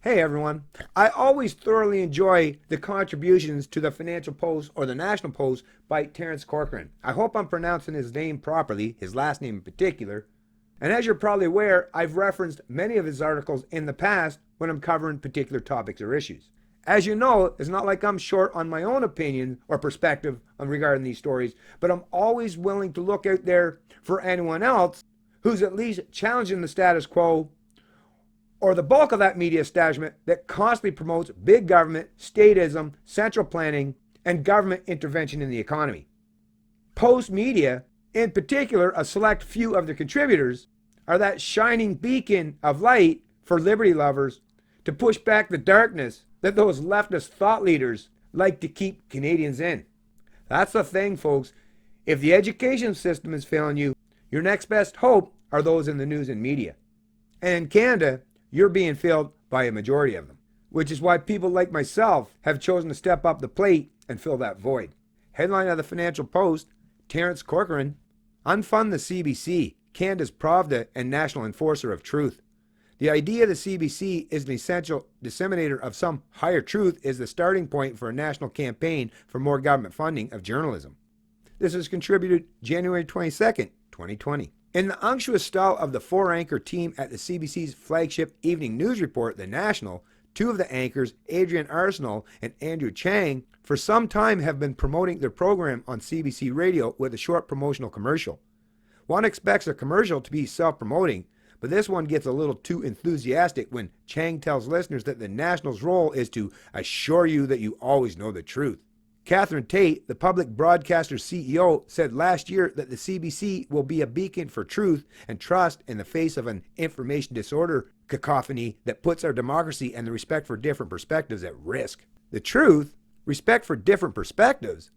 Hey everyone. I always thoroughly enjoy the contributions to the Financial Post or the National Post by Terence Corcoran. I hope I'm pronouncing his name properly, his last name in particular. And as you're probably aware, I've referenced many of his articles in the past when I'm covering particular topics or issues. As you know, it's not like I'm short on my own opinion or perspective regarding these stories, but I'm always willing to look out there for anyone else who's at least challenging the status quo or the bulk of that media establishment that constantly promotes big government, statism, central planning, and government intervention in the economy. Post media, in particular a select few of their contributors, are that shining beacon of light for liberty lovers to push back the darkness that those leftist thought leaders like to keep Canadians in. That's the thing, folks. If the education system is failing you, your next best hope are those in the news and media. And in Canada, you're being failed by a majority of them, which is why people like myself have chosen to step up the plate and fill that void. Headline of the Financial Post, Terence Corcoran, Unfund the CBC, Canada's Pravda and National Enforcer of Truth. The idea the CBC is an essential disseminator of some higher truth is the starting point for a national campaign for more government funding of journalism. This is contributed January 22nd, 2020. In the unctuous style of the four-anchor team at the CBC's flagship evening news report, The National, two of the anchors, Adrian Arsenal and Andrew Chang, for some time have been promoting their program on CBC Radio with a short promotional commercial. One expects a commercial to be self-promoting, but this one gets a little too enthusiastic when Chang tells listeners that the National's role is to assure you that you always know the truth. Catherine Tate, the public broadcaster CEO, said last year that the CBC will be a beacon for truth and trust in the face of an information disorder cacophony that puts our democracy and the respect for different perspectives at risk. The truth, respect for different perspectives.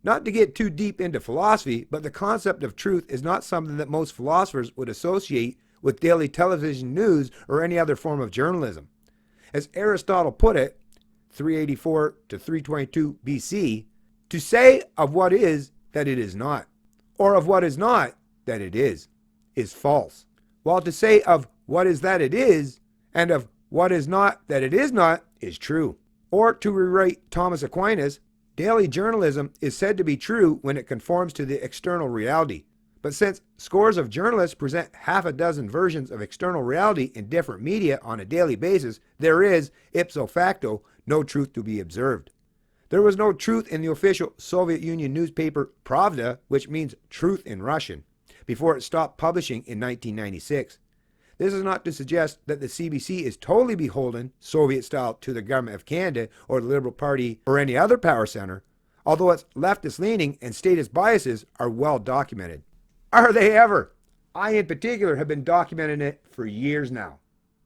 Not to get too deep into philosophy, but the concept of truth is not something that most philosophers would associate with daily television news or any other form of journalism. As Aristotle put it, 384 to 322 BC, to say of what is that it is not, or of what is not that it is false. While to say of what is that it is, and of what is not that it is not, is true. Or to rewrite Thomas Aquinas, daily journalism is said to be true when it conforms to the external reality. But since scores of journalists present half a dozen versions of external reality in different media on a daily basis, there is, ipso facto, no truth to be observed. There was no truth in the official Soviet Union newspaper Pravda, which means truth in Russian, before it stopped publishing in 1996. This is not to suggest that the CBC is totally beholden, Soviet-style, to the government of Canada or the Liberal Party or any other power center, although its leftist leaning and statist biases are well documented. Are they ever? I, in particular, have been documenting it for years now.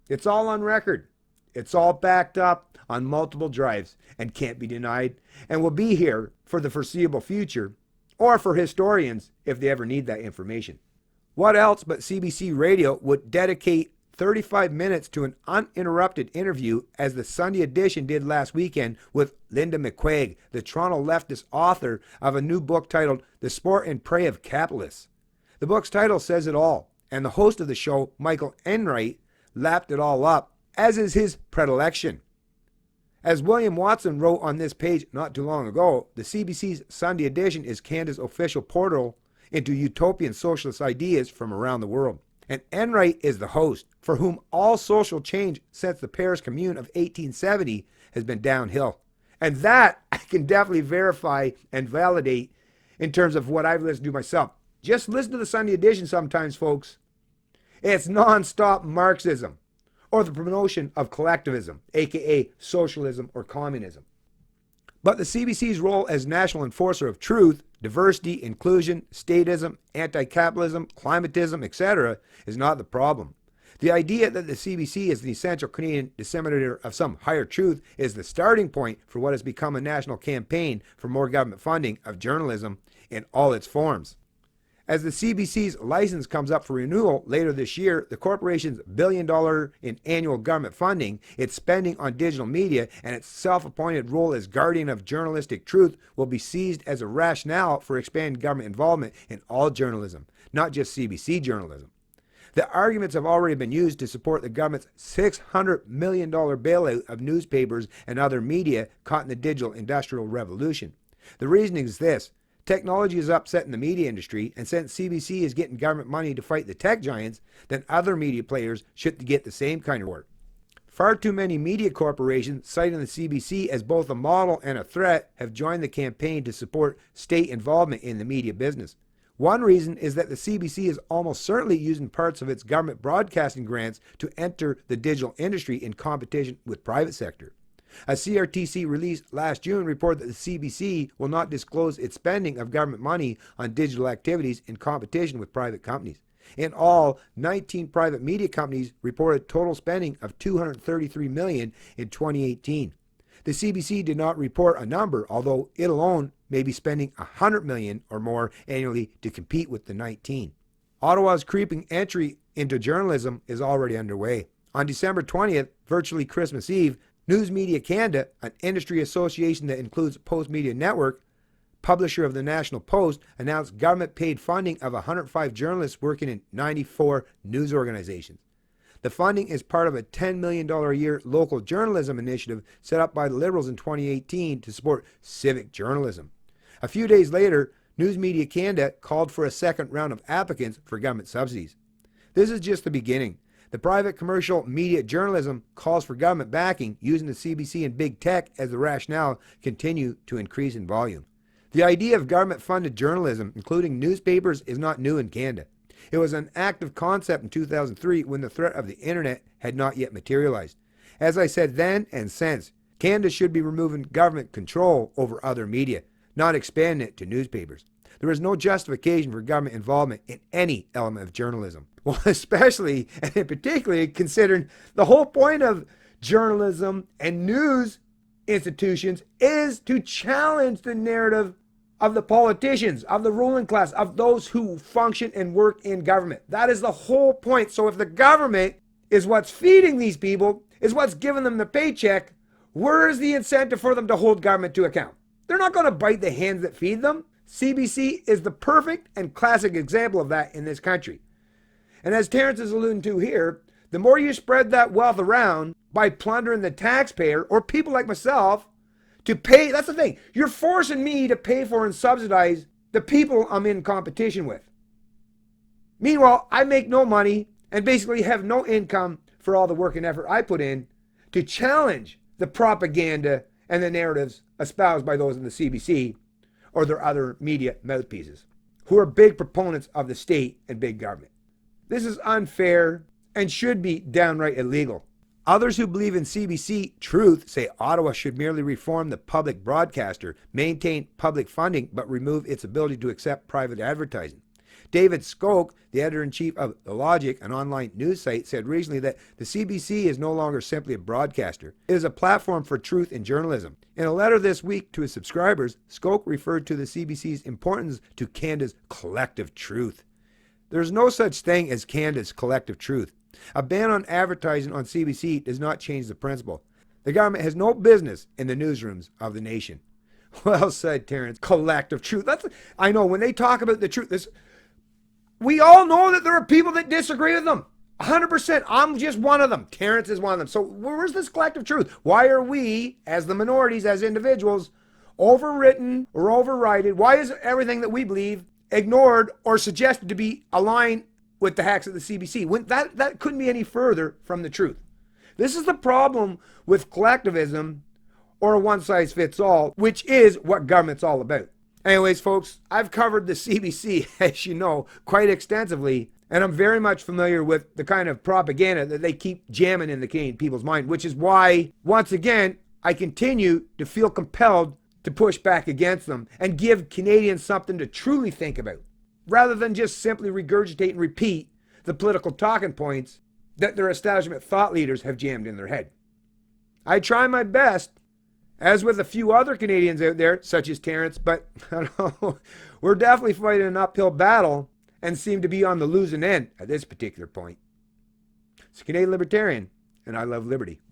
It's all on record. It's all backed up on multiple drives and can't be denied and will be here for the foreseeable future or for historians if they ever need that information. What else but CBC Radio would dedicate 35 minutes to an uninterrupted interview as the Sunday edition did last weekend with Linda McQuaig, the Toronto leftist author of a new book titled The Sport and Prey of Capitalists. The book's title says it all, and the host of the show, Michael Enright, lapped it all up, as is his predilection. As William Watson wrote on this page not too long ago, the CBC's Sunday edition is Canada's official portal into utopian socialist ideas from around the world. And Enright is the host, for whom all social change since the Paris Commune of 1870 has been downhill. And that I can definitely verify and validate in terms of what I've listened to myself. Just listen to the Sunday edition sometimes, folks. It's non-stop Marxism, or the promotion of collectivism, aka socialism or communism. But the CBC's role as national enforcer of truth, diversity, inclusion, statism, anti-capitalism, climatism, etc. is not the problem. The idea that the CBC is the essential Canadian disseminator of some higher truth is the starting point for what has become a national campaign for more government funding of journalism in all its forms. As the CBC's license comes up for renewal later this year, the corporation's $1 billion in annual government funding, its spending on digital media, and its self-appointed role as guardian of journalistic truth will be seized as a rationale for expanding government involvement in all journalism, not just CBC journalism. The arguments have already been used to support the government's $600 million bailout of newspapers and other media caught in the digital industrial revolution. The reasoning is this. Technology is upsetting the media industry, and since CBC is getting government money to fight the tech giants, then other media players should get the same kind of work. Far too many media corporations, citing the CBC as both a model and a threat, have joined the campaign to support state involvement in the media business. One reason is that the CBC is almost certainly using parts of its government broadcasting grants to enter the digital industry in competition with private sector. A CRTC release last June reported that the CBC will not disclose its spending of government money on digital activities in competition with private companies. In all, 19 private media companies reported total spending of $233 million in 2018. The CBC did not report a number, although it alone may be spending $100 million or more annually to compete with the 19. Ottawa's creeping entry into journalism is already underway. On December 20th, virtually Christmas Eve, News Media Canada, an industry association that includes Post Media Network, publisher of the National Post, announced government-paid funding of 105 journalists working in 94 news organizations. The funding is part of a $10 million a year local journalism initiative set up by the Liberals in 2018 to support civic journalism. A few days later, News Media Canada called for a second round of applicants for government subsidies. This is just the beginning. The private commercial media journalism calls for government backing, using the CBC and big tech as the rationale, continue to increase in volume. The idea of government-funded journalism, including newspapers, is not new in Canada. It was an active concept in 2003 when the threat of the internet had not yet materialized. As I said then and since, Canada should be removing government control over other media, not expanding it to newspapers. There is no justification for government involvement in any element of journalism. Well, especially and particularly considering the whole point of journalism and news institutions is to challenge the narrative of the politicians, of the ruling class, of those who function and work in government. That is the whole point. So if the government is what's feeding these people, is what's giving them the paycheck, where is the incentive for them to hold government to account? They're not going to bite the hands that feed them. CBC is the perfect and classic example of that in this country. And as Terrence is alluding to here, the more you spread that wealth around by plundering the taxpayer or people like myself to pay, that's the thing, you're forcing me to pay for and subsidize the people I'm in competition with. Meanwhile, I make no money and basically have no income for all the work and effort I put in to challenge the propaganda and the narratives espoused by those in the CBC or their other media mouthpieces, who are big proponents of the state and big government. This is unfair and should be downright illegal. Others who believe in CBC truth say Ottawa should merely reform the public broadcaster, maintain public funding, but remove its ability to accept private advertising. David Skoke, the editor-in-chief of The Logic, an online news site, said recently that the CBC is no longer simply a broadcaster. It is a platform for truth in journalism. In a letter this week to his subscribers, Skoke referred to the CBC's importance to Canada's collective truth. There is no such thing as Canada's collective truth. A ban on advertising on CBC does not change the principle. The government has no business in the newsrooms of the nation. Well said, Terrence. Collective truth. I know when they talk about the truth, we all know that there are people that disagree with them. 100%. I'm just one of them. Terrence is one of them. So where's this collective truth? Why are we, as the minorities, as individuals, overwritten or overridden? Why is everything that we believe ignored or suggested to be aligned with the hacks of the CBC? When that couldn't be any further from the truth. This is the problem with collectivism or a one-size-fits-all, which is what government's all about. Anyways, folks, I've covered the CBC, as you know, quite extensively, and I'm very much familiar with the kind of propaganda that they keep jamming in the Canadian people's mind, which is why, once again, I continue to feel compelled to push back against them and give Canadians something to truly think about, rather than just simply regurgitate and repeat the political talking points that their establishment thought leaders have jammed in their head. I try my best, as with a few other Canadians out there, such as Terrence, but we're definitely fighting an uphill battle and seem to be on the losing end at this particular point. It's Canadian Libertarian, and I love liberty.